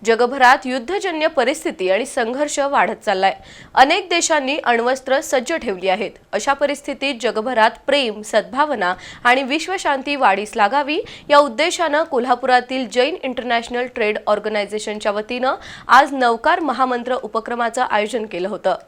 जगभरात युद्धजन्य परिस्थिती आणि संघर्ष वाढत चाललाय। अनेक देशांनी अण्वस्त्र सज्ज ठेवली आहेत। अशा परिस्थितीत जगभरात प्रेम, सद्भावना आणि विश्वशांती वाढीस लागावी या उद्देशाने कोल्हापुरातील जैन इंटरनॅशनल ट्रेड ऑर्गनायझेशनच्या वतीने आज नवकार महामंत्र उपक्रमाचे आयोजन केले होते।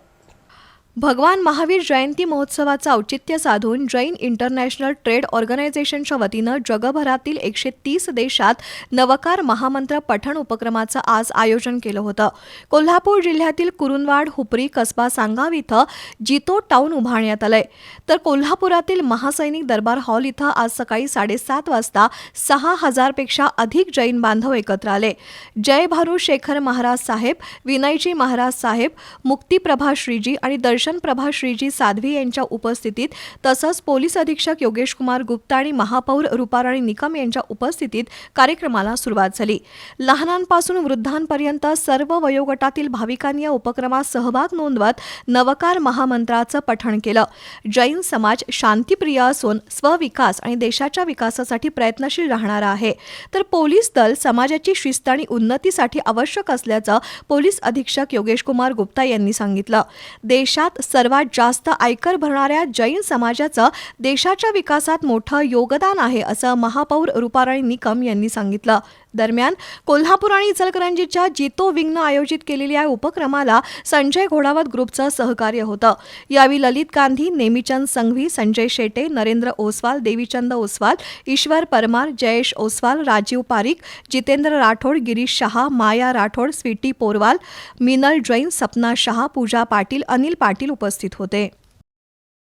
भगवान महावीर जयंती महोत्सवाचे औचित्य साधून जैन इंटरनॅशनल ट्रेड ऑर्गनायझेशनच्या वतीने जगभरातील 130 देशात नवकार महामंत्र पठण उपक्रमाचे आज आयोजन केले होते। कोल्हापूर जिल्ह्यातील कुरुंदवाड, हुपरी, कसबा, सांगाव इथं जितो टाउन उभारण्यात आले, तर कोल्हापुरातील महासैनिक दरबार हॉल इथं आज सकाळी 7:30 वाजता 6000 पेक्षा अधिक जैन बांधव एकत्र आले। जय भारू शेखर महाराज साहेब, विनयजी महाराज साहेब, मुक्तिप्रभा श्रीजी आणि दर्शन प्रभा श्रीजी साध्वी यांच्या उपस्थितीत तसंच पोलीस अधीक्षक योगेश कुमार गुप्ता आणि महापौर रूपाराणी निकम यांच्या उपस्थितीत कार्यक्रमाला सुरुवात झाली। लहानांपासून वृद्धांपर्यंत सर्व वयोगटातील भाविकांनी या उपक्रमात सहभाग नोंदवत नवकार महामंत्राचं पठण केलं। जैन समाज शांतीप्रिय असून स्वविकास आणि देशाच्या विकासासाठी प्रयत्नशील राहणार आहे, तर पोलीस दल समाजाची शिस्त आणि उन्नतीसाठी आवश्यक असल्याचं पोलीस अधीक्षक योगेश कुमार गुप्ता यांनी सांगितलं। देशात सर्वात जास्त आयकर भरणाऱ्या जैन समाजाचं देशाच्या विकासात मोठं योगदान आहे, असं महापौर रूपाराणी निकम यांनी सांगितलं। दरम्यान कोल्हापूर आणि इचलकरंजीच्या जितो विंगनं आयोजित केलेल्या उपक्रमाला संजय घोडावत ग्रुपचं सहकार्य होतं। यावेळी ललित गांधी, नेमीचंद संघवी, संजय शेटे, नरेंद्र ओसवाल, देवीचंद ओसवाल, ईश्वर परमार, जयेश ओसवाल, राजीव पारिक, जितेंद्र राठोड, गिरीश शहा, माया राठोड, स्वीटी पोरवाल, मिनल जैन, सपना शहा, पूजा पाटील, अनिल पाटील उपस्थित होते।